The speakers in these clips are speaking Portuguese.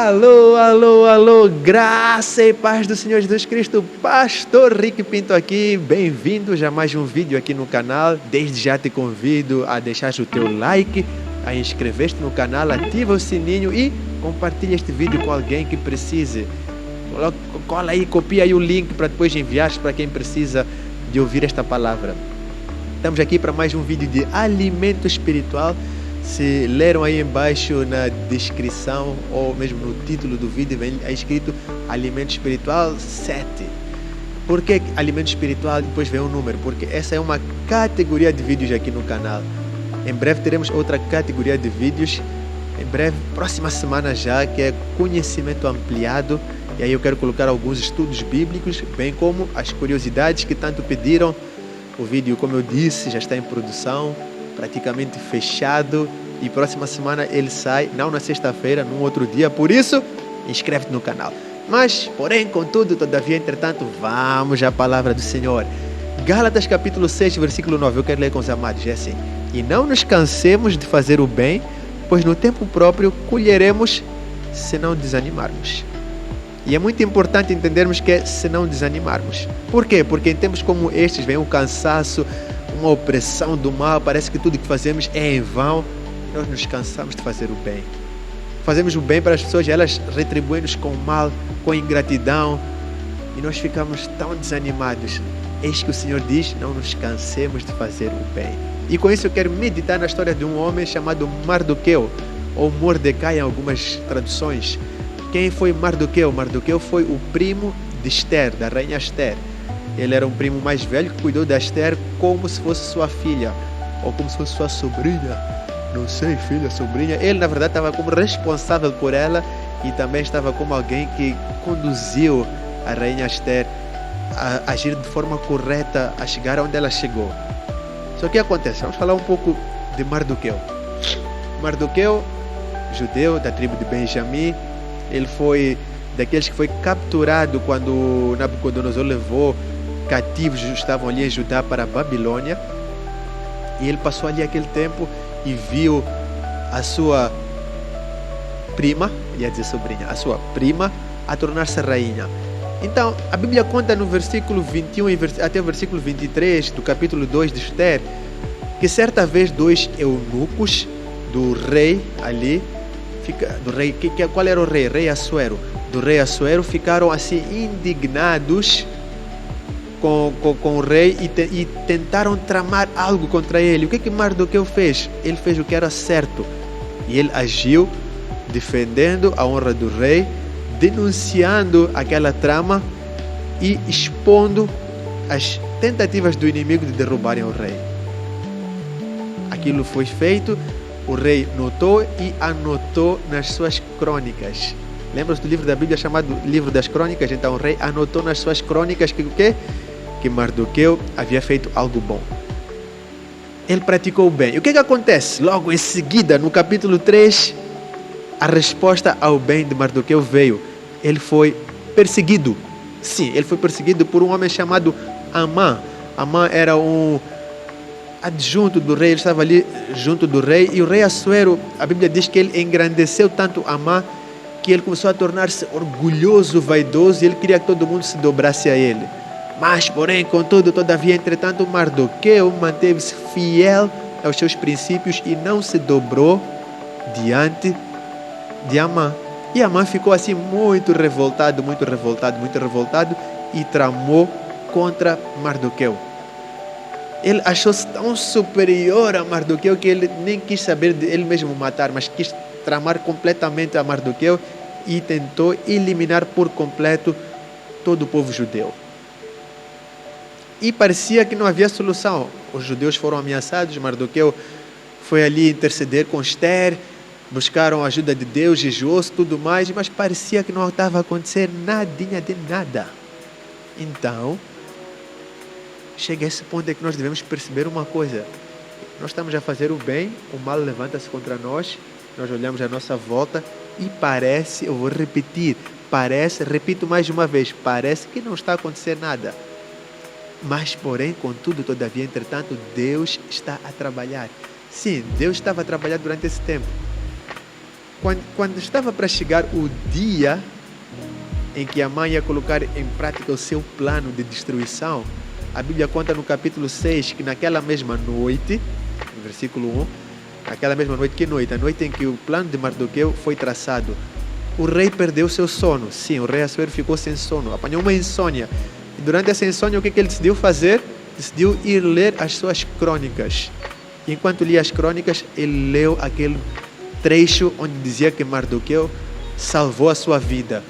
Alô, alô, alô, graça e paz do Senhor Jesus Cristo, Pastor Rick Pinto aqui, bem-vindos a mais um vídeo aqui no canal. Desde já te convido a deixar o teu like, a inscrever-te no canal, ativa o sininho e compartilha este vídeo com alguém que precise. Cola aí, copia aí o link para depois enviar para quem precisa de ouvir esta palavra. Estamos aqui para mais um vídeo de alimento espiritual. Se leram aí embaixo na descrição ou mesmo no título do vídeo, vem escrito Alimento Espiritual 7. Por que alimento espiritual? Depois vem um número, porque essa é uma categoria de vídeos aqui no canal. Em breve teremos outra categoria de vídeos, em breve, próxima semana já, que é conhecimento ampliado. E aí eu quero colocar alguns estudos bíblicos, bem como as curiosidades que tanto pediram. O vídeo, como eu disse, já está em produção, praticamente fechado, e próxima semana ele sai, não na sexta-feira, num outro dia. Por isso, inscreve-te no canal. Mas, porém, contudo, todavia, entretanto, vamos à palavra do Senhor. Gálatas capítulo 6, versículo 9, eu quero ler com os amados, é assim: e não nos cansemos de fazer o bem, pois no tempo próprio colheremos se não desanimarmos. E é muito importante entendermos que é se não desanimarmos. Por quê? Porque em tempos como estes vem o cansaço, uma opressão do mal, parece que tudo que fazemos é em vão. Nós nos cansamos de fazer o bem. Fazemos o bem para as pessoas e elas retribuem-nos com mal, com ingratidão, e nós ficamos tão desanimados. Eis que o Senhor diz: não nos cansemos de fazer o bem. E com isso eu quero meditar na história de um homem chamado Mardoqueu, ou Mordecai em algumas traduções. Quem foi Mardoqueu? Mardoqueu foi o primo de Esther, da rainha Esther. Ele era um primo mais velho que cuidou da Esther como se fosse sua filha, ou como se fosse sua sobrinha, não sei, filha, sobrinha. Ele, na verdade, estava como responsável por ela e também estava como alguém que conduziu a rainha Esther a agir de forma correta, a chegar onde ela chegou. Só que o que acontece? Vamos falar um pouco de Mardoqueu. Mardoqueu, judeu da tribo de Benjamim, ele foi daqueles que foi capturado quando Nabucodonosor levou cativos, estavam ali em Judá para a Babilônia, e ele passou ali aquele tempo e viu a sua prima, ia dizer sobrinha, a sua prima a tornar-se rainha. Então a Bíblia conta no versículo 21 até o versículo 23 do capítulo 2 de Esther, que certa vez dois eunucos do rei ali, qual era o rei? Rei Assuero. Do rei Assuero ficaram assim indignados com o rei e tentaram tramar algo contra ele. O que Mardoqueu fez? Ele fez o que era certo, e ele agiu defendendo a honra do rei, denunciando aquela trama e expondo as tentativas do inimigo de derrubarem o rei. Aquilo foi feito, o rei notou e anotou nas suas crônicas. Lembra-se do livro da Bíblia chamado Livro das Crônicas? Então o rei anotou nas suas crônicas que o quê? Que Mardoqueu havia feito algo bom. Ele praticou o bem. E o que acontece? Logo em seguida, no capítulo 3, a resposta ao bem de Mardoqueu veio. Ele foi perseguido. Sim, ele foi perseguido por um homem chamado Amã. Amã era um adjunto do rei, ele estava ali junto do rei. E o rei Assuero, a Bíblia diz que ele engrandeceu tanto Amã que ele começou a tornar-se orgulhoso, vaidoso, e ele queria que todo mundo se dobrasse a ele. Mas, porém, contudo, todavia, entretanto, Mardoqueu manteve-se fiel aos seus princípios e não se dobrou diante de Amã. E Amã ficou assim muito revoltado e tramou contra Mardoqueu. Ele achou-se tão superior a Mardoqueu que ele nem quis saber de ele mesmo matar, mas quis tramar completamente a Mardoqueu e tentou eliminar por completo todo o povo judeu. E parecia que não havia solução. Os judeus foram ameaçados, Mardoqueu foi ali interceder com Esther, buscaram a ajuda de Deus, jejuou-se, tudo mais, mas parecia que não estava a acontecer nadinha de nada. Então, chega a esse ponto em que nós devemos perceber uma coisa: nós estamos a fazer o bem, o mal levanta-se contra nós, nós olhamos à nossa volta e parece, eu vou repetir, repito mais uma vez, parece que não está a acontecer nada. Mas, porém, contudo, todavia, entretanto, Deus está a trabalhar. Sim, Deus estava a trabalhar durante esse tempo. Quando estava para chegar o dia em que a mãe ia colocar em prática o seu plano de destruição, a Bíblia conta no capítulo 6 que naquela mesma noite, no versículo 1, naquela mesma noite, que noite? A noite em que o plano de Mardoqueu foi traçado, o rei perdeu seu sono. Sim, o rei Assuero ficou sem sono, apanhou uma insônia. E durante essa insônia, o que ele decidiu fazer? Decidiu ir ler as suas crônicas. E enquanto lia as crônicas, ele leu aquele trecho onde dizia que Mardoqueu salvou a sua vida.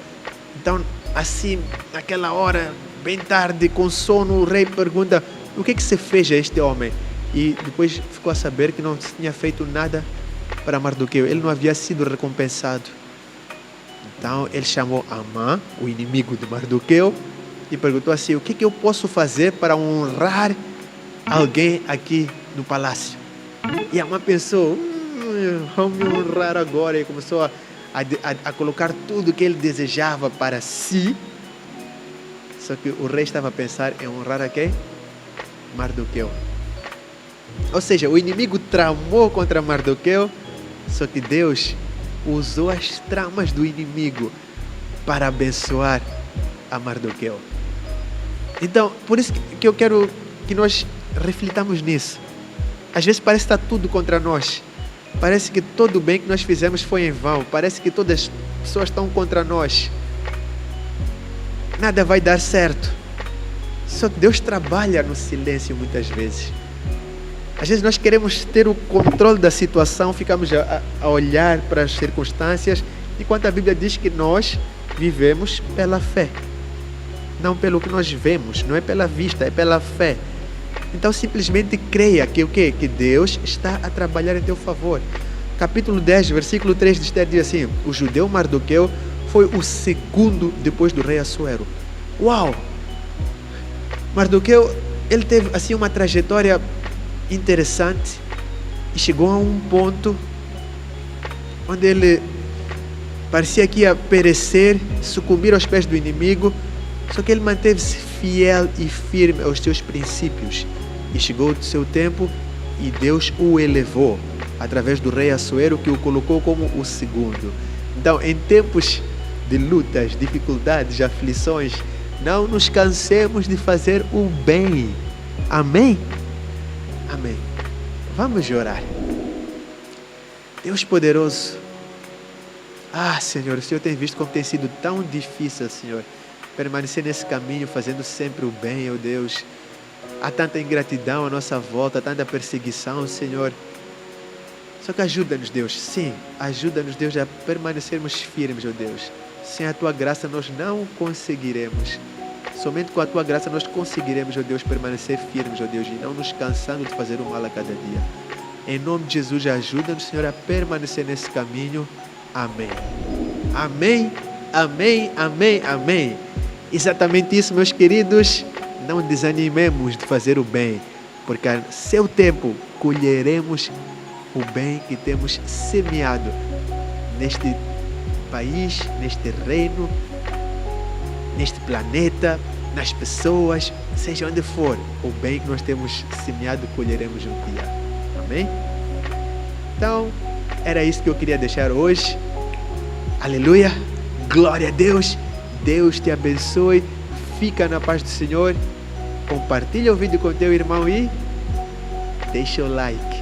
Então, assim, naquela hora, bem tarde, com sono, o rei pergunta: o que se fez a este homem? E depois ficou a saber que não se tinha feito nada para Mardoqueu. Ele não havia sido recompensado. Então, ele chamou Amã, o inimigo de Mardoqueu, e perguntou assim: o que eu posso fazer para honrar alguém aqui no palácio? E Amã pensou: vamos me honrar agora. E começou a colocar tudo que ele desejava para si. Só que o rei estava a pensar em honrar a quem? Mardoqueu. Ou seja, o inimigo tramou contra Mardoqueu, só que Deus usou as tramas do inimigo para abençoar a Mardoqueu. Então, por isso que eu quero que nós reflitamos nisso. Às vezes parece que está tudo contra nós. Parece que todo o bem que nós fizemos foi em vão. Parece que todas as pessoas estão contra nós. Nada vai dar certo. Só que Deus trabalha no silêncio muitas vezes. Às vezes nós queremos ter o controle da situação, ficamos a olhar para as circunstâncias, enquanto a Bíblia diz que nós vivemos pela fé. Não pelo que nós vemos, não é pela vista, é pela fé. Então simplesmente creia que o quê? Que Deus está a trabalhar em teu favor. Capítulo 10, versículo 3 de Esther diz assim: o judeu Mardoqueu foi o segundo depois do rei Assuero. Uau! Mardoqueu, ele teve assim uma trajetória interessante e chegou a um ponto onde ele parecia que ia perecer, sucumbir aos pés do inimigo, só que ele manteve-se fiel e firme aos seus princípios. E chegou o seu tempo e Deus o elevou através do rei Assuero, que o colocou como o segundo. Então, em tempos de lutas, dificuldades, aflições, não nos cansemos de fazer o bem. Amém? Amém. Vamos orar. Deus poderoso. Senhor, o Senhor tem visto como tem sido tão difícil, Senhor, permanecer nesse caminho, fazendo sempre o bem, ó Deus. Há tanta ingratidão à nossa volta, tanta perseguição, Senhor. Só que ajuda-nos, Deus. Sim, ajuda-nos, Deus, a permanecermos firmes, ó Deus. Sem a Tua graça nós não conseguiremos. Somente com a Tua graça nós conseguiremos, ó Deus, permanecer firmes, ó Deus, e não nos cansando de fazer o mal a cada dia. Em nome de Jesus, ajuda-nos, Senhor, a permanecer nesse caminho. Amém. Amém, amém, amém, amém. Exatamente isso, meus queridos. Não desanimemos de fazer o bem, porque a seu tempo colheremos o bem que temos semeado neste país, neste reino, neste planeta, nas pessoas, seja onde for, o bem que nós temos semeado colheremos um dia. Amém? Então, era isso que eu queria deixar hoje. Aleluia, glória a Deus. Deus te abençoe. Fica na paz do Senhor. Compartilha o vídeo com teu irmão e deixa o like.